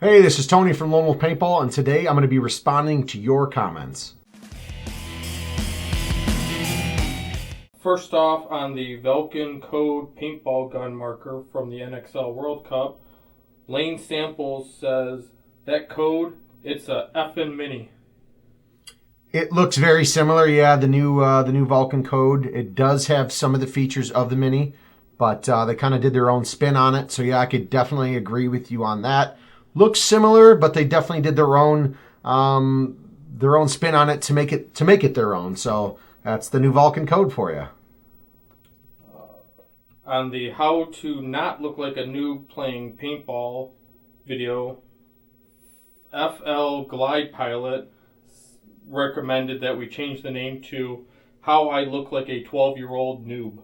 Hey, this is Tony from Lone Wolf Paintball, and today I'm going to be responding to your comments. First off, on the Vulcan Code paintball gun marker from the NXL World Cup, Lane Samples says that code, it's a effing mini. It looks very similar, yeah. The new Vulcan Code. It does have some of the features of the Mini, but they kind of did their own spin on it. So yeah, I could definitely agree with you on that. Looks similar, but they definitely did their own spin on it to make it their own. So that's the new Vulcan Code for you. On the how to not look like a noob playing paintball video, FL Glide Pilot recommended that we change the name to How I Look Like a 12-Year-Old Noob.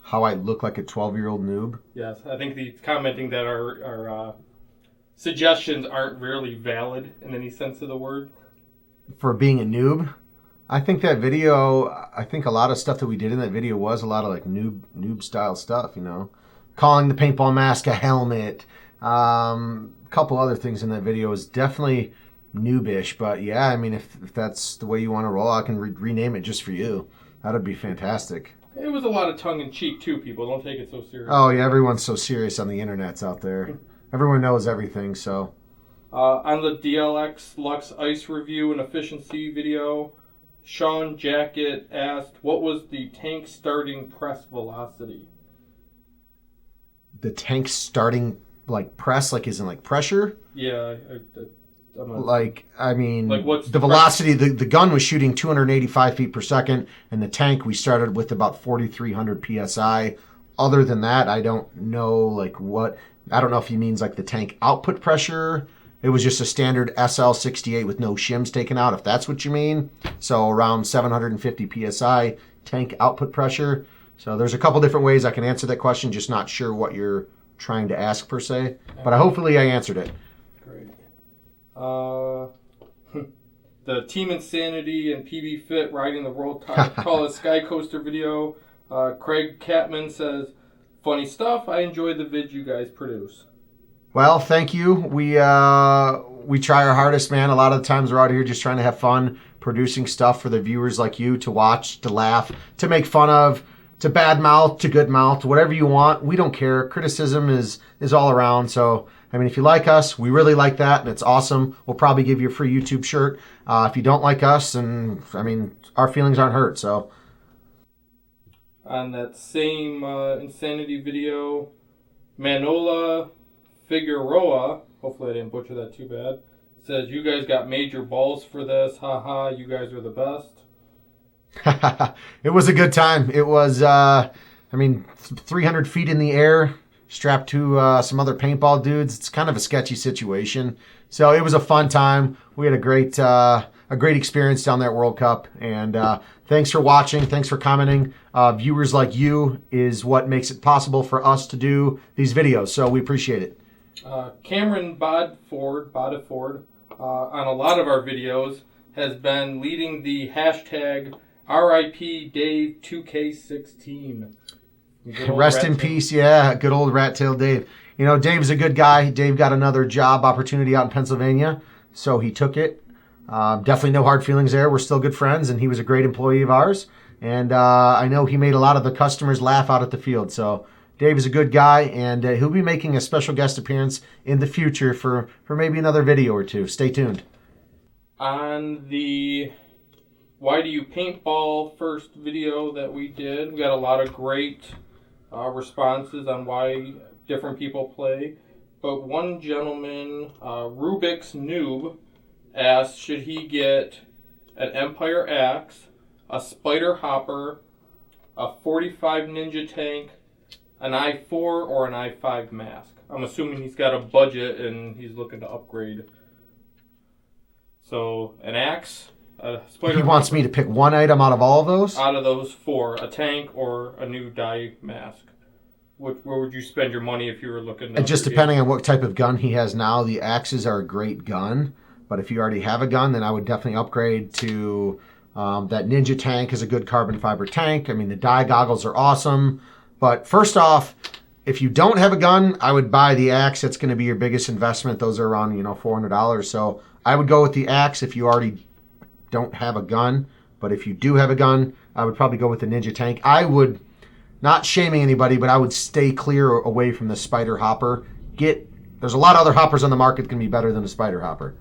How I Look Like a 12-Year-Old Noob? Yes, I think he's commenting that our suggestions aren't really valid in any sense of the word. For being a noob? I think that video, a lot of stuff that we did in that video was a lot of like noob style stuff, you know. Calling the paintball mask a helmet. A couple other things in that video is definitely noobish, but yeah, I mean, if that's the way you want to roll, I can rename it just for you. That'd be fantastic. It was a lot of tongue-in-cheek too, people. Don't take it so seriously. Oh yeah, everyone's so serious on the internets out there. Everyone knows everything, so. On the DLX Lux Ice review and efficiency video, Sean Jacket asked, what was the tank starting press velocity? The tank starting, like, press, like, isn't like pressure? Yeah, what's the velocity? The gun was shooting 285 feet per second, and the tank we started with about 4,300 psi. Other than that, I don't know I don't know if he means like the tank output pressure. It was just a standard SL68 with no shims taken out, if that's what you mean. So around 750 psi tank output pressure. So there's a couple different ways I can answer that question. Just not sure what you're trying to ask per se, but hopefully I answered it. The Team Insanity and PB Fit riding the world tallest sky coaster video. Craig Catman says, funny stuff. I enjoy the vid you guys produce. Well, thank you. We try our hardest, man. A lot of the times we're out here just trying to have fun, producing stuff for the viewers like you to watch, to laugh, to make fun of, to bad mouth, to good mouth, whatever you want. We don't care. Criticism is all around. So, I mean, if you like us, we really like that, and it's awesome. We'll probably give you a free YouTube shirt. If you don't like us, and I mean, our feelings aren't hurt. So, on that same Insanity video, Manola Figueroa, hopefully I didn't butcher that too bad, says, you guys got major balls for this. Haha, you guys are the best. It was a good time. It was, 300 feet in the air, strapped to some other paintball dudes. It's kind of a sketchy situation. So it was a fun time. We had a great experience down there at World Cup. And thanks for watching. Thanks for commenting. Viewers like you is what makes it possible for us to do these videos. So we appreciate it. Cameron Bodford, on a lot of our videos, has been leading the hashtag RIP Dave 2K16. Rest in peace, yeah. Good old Rat Tail Dave. You know, Dave's a good guy. Dave got another job opportunity out in Pennsylvania, so he took it. Definitely no hard feelings there. We're still good friends, and he was a great employee of ours. And I know he made a lot of the customers laugh out at the field. So Dave is a good guy, and he'll be making a special guest appearance in the future for maybe another video or two. Stay tuned. On the Why Do You Paintball first video that we did, we got a lot of great responses on why different people play. But one gentleman, Rubik's Noob, asked, should he get an Empire Axe, a Spider Hopper, a 45 Ninja Tank, an I-4, or an I-5 mask? I'm assuming he's got a budget and he's looking to upgrade. So, an axe, a Spider He wants me to pick one item out of all of those? Out of those four, a tank or a new dye mask. Where would you spend your money if you were looking to... Just depending on what type of gun he has now, the axes are a great gun. But if you already have a gun, then I would definitely upgrade to that Ninja Tank is a good carbon fiber tank. I mean, the dye goggles are awesome. But first off, if you don't have a gun, I would buy the axe. That's going to be your biggest investment. Those are around, $400. So I would go with the axe if you already don't have a gun. But if you do have a gun, I would probably go with the Ninja tank. I would, not shaming anybody, but I would stay clear away from the Spider hopper. There's a lot of other hoppers on the market that can be better than a Spider hopper.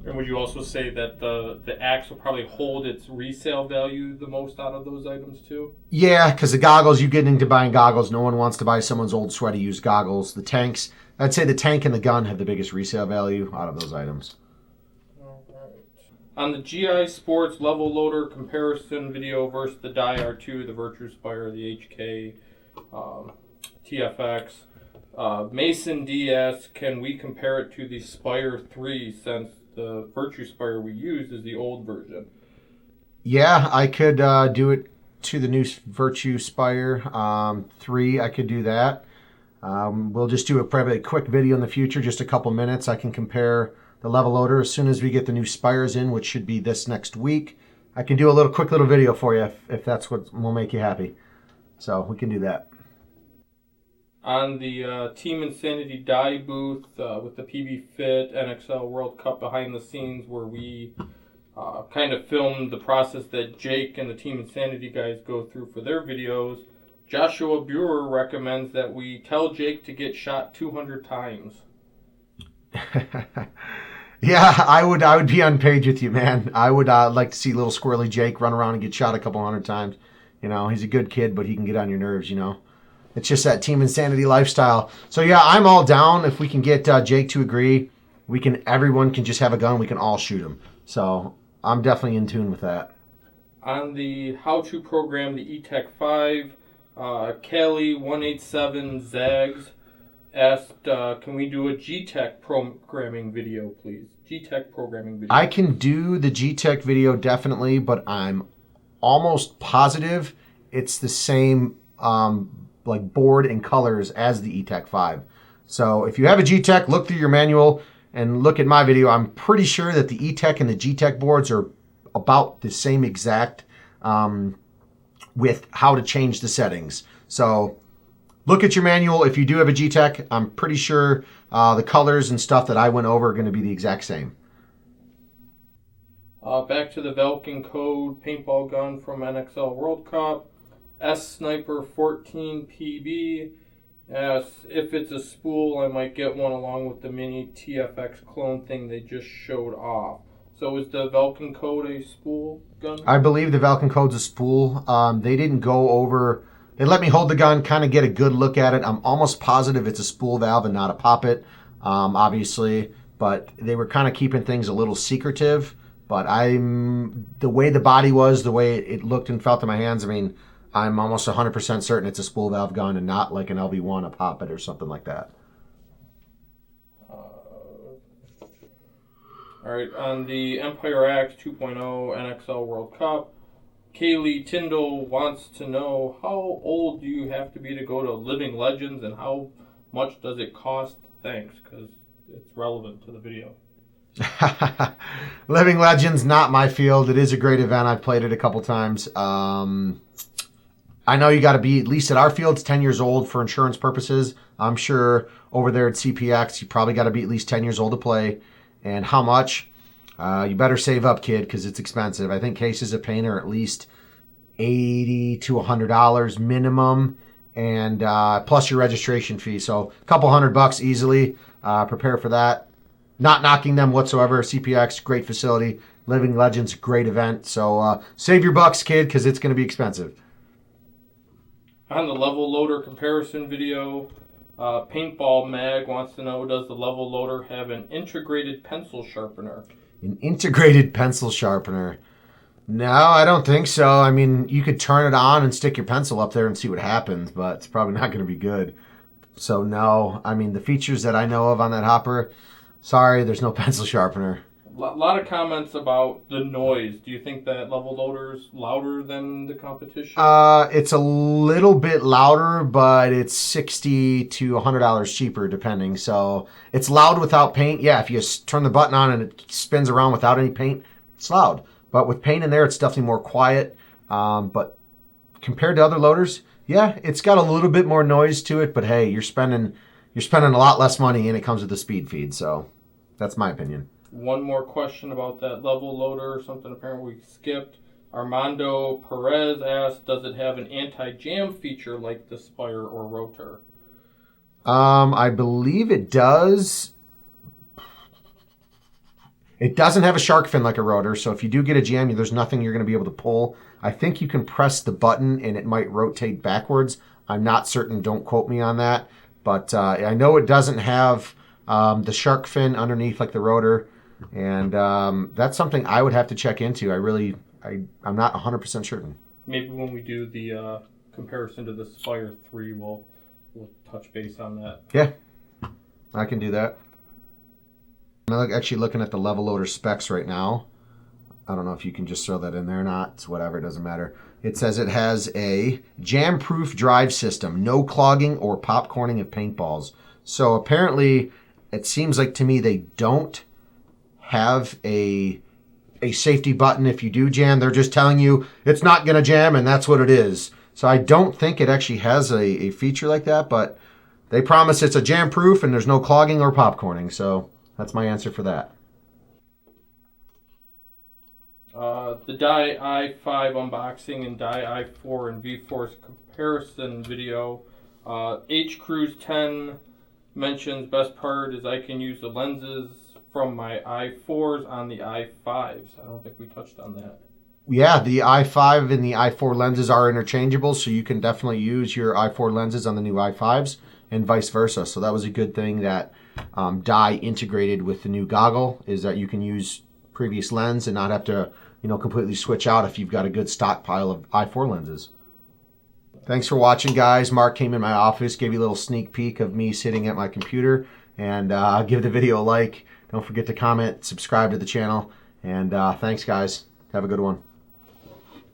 And would you also say that the axe will probably hold its resale value the most out of those items too? Yeah, because the goggles, you get into buying goggles. No one wants to buy someone's old sweaty used goggles. The tanks, I'd say the tank and the gun have the biggest resale value out of those items. All right. On the GI Sports level loader comparison video versus the Die R2, the Virtue Spire, the HK, TFX, Mason D asks, can we compare it to the Spire 3 since the Virtue Spire we used is the old version? Yeah, I could do it to the new Virtue Spire 3. I could do that. We'll just do probably a quick video in the future, just a couple minutes. I can compare the level loader as soon as we get the new Spires in, which should be this next week. I can do a quick little video for you if that's what will make you happy. So we can do that. On the Team Insanity die booth with the PB Fit NXL World Cup behind the scenes, where we kind of filmed the process that Jake and the Team Insanity guys go through for their videos, Joshua Buer recommends that we tell Jake to get shot 200 times. Yeah, I would be on page with you, man. I would like to see little squirrely Jake run around and get shot a couple hundred times. He's a good kid, but he can get on your nerves, It's just that Team Insanity lifestyle. So yeah, I'm all down. If we can get Jake to agree, everyone can just have a gun. We can all shoot him. So I'm definitely in tune with that. On the how to program the E-Tech 5, Kelly187 Zags asked, can we do a G-Tech programming video, please? G-Tech programming video. I can do the G-Tech video definitely, but I'm almost positive it's the same board and colors as the E-Tech 5. So if you have a G-Tech, look through your manual and look at my video. I'm pretty sure that the E-Tech and the G-Tech boards are about the same exact with how to change the settings. So look at your manual. If you do have a G-Tech, I'm pretty sure the colors and stuff that I went over are going to be the exact same. Back to the Velkin Code paintball gun from NXL World Cup. S Sniper 14 PB asks, if it's a spool, I might get one along with the mini TFX clone thing they just showed off. So is the Velkin Code a spool gun? I believe the Velkin Code's a spool. They didn't go over... They let me hold the gun, kind of get a good look at it. I'm almost positive it's a spool valve and not a poppet, obviously. But they were kind of keeping things a little secretive. But the way the body was, the way it looked and felt in my hands, I'm almost 100% certain it's a spool valve gun and not like an LV1, a poppet, or something like that. All right, on the Empire Axe 2.0 NXL World Cup, Kaylee Tyndall wants to know, how old do you have to be to go to Living Legends, and how much does it cost? Thanks, because it's relevant to the video. Living Legends, not my field. It is a great event. I've played it a couple times. I know you got to be, at least at our field, it's 10 years old for insurance purposes. I'm sure over there at CPX, you probably got to be at least 10 years old to play. And how much? You better save up, kid, because it's expensive. I think cases of paint are at least $80 to $100 minimum, and plus your registration fee. So a couple $100 easily. Prepare for that. Not knocking them whatsoever. CPX, great facility. Living Legends, great event. So save your bucks, kid, because it's going to be expensive. On the level loader comparison video, Paintball Mag wants to know, does the level loader have an integrated pencil sharpener? An integrated pencil sharpener? No, I don't think so. You could turn it on and stick your pencil up there and see what happens, but it's probably not going to be good. So no, the features that I know of on that hopper, sorry, there's no pencil sharpener. A lot of comments about the noise. Do you think that level loader is louder than the competition? It's a little bit louder, but it's $60 to $100 cheaper depending. So it's loud without paint. Yeah, if you turn the button on and it spins around without any paint, it's loud. But with paint in there, it's definitely more quiet. But compared to other loaders, Yeah, it's got a little bit more noise to it, but hey, you're spending a lot less money, and it comes with a speed feed. So that's my opinion. One more question about that level loader or something apparently we skipped. Armando Perez asked, does it have an anti-jam feature like the Spire or Rotor? I believe it does. It doesn't have a shark fin like a Rotor, so if you do get a jam, there's nothing you're going to be able to pull. I think you can press the button and it might rotate backwards. I'm not certain. Don't quote me on that. But I know it doesn't have the shark fin underneath like the Rotor. And that's something I would have to check into. I'm not 100% certain. Maybe when we do the comparison to the Spire 3, we'll touch base on that. Yeah, I can do that. I'm actually looking at the level loader specs right now. I don't know if you can just throw that in there or not. It's whatever, it doesn't matter. It says it has a jam-proof drive system, no clogging or popcorning of paintballs. So apparently, it seems like to me they don't have a safety button if you do jam. They're just telling you it's not going to jam, and that's what it is. So I don't think it actually has a feature like that, but they promise it's a jam-proof and there's no clogging or popcorning. So that's my answer for that. The Die i5 unboxing and Die i4 and V-Force comparison video. HCruise10 mentions best part is I can use the lenses from my i4s on the i5s. I don't think we touched on that. Yeah, the i5 and the i4 lenses are interchangeable, so you can definitely use your i4 lenses on the new i5s and vice versa. So that was a good thing that Dye integrated with the new goggle, is that you can use previous lens and not have to, completely switch out if you've got a good stockpile of i4 lenses. Thanks for watching, guys. Mark came in my office, gave you a little sneak peek of me sitting at my computer, and give the video a like. Don't forget to comment, subscribe to the channel, and thanks, guys. Have a good one.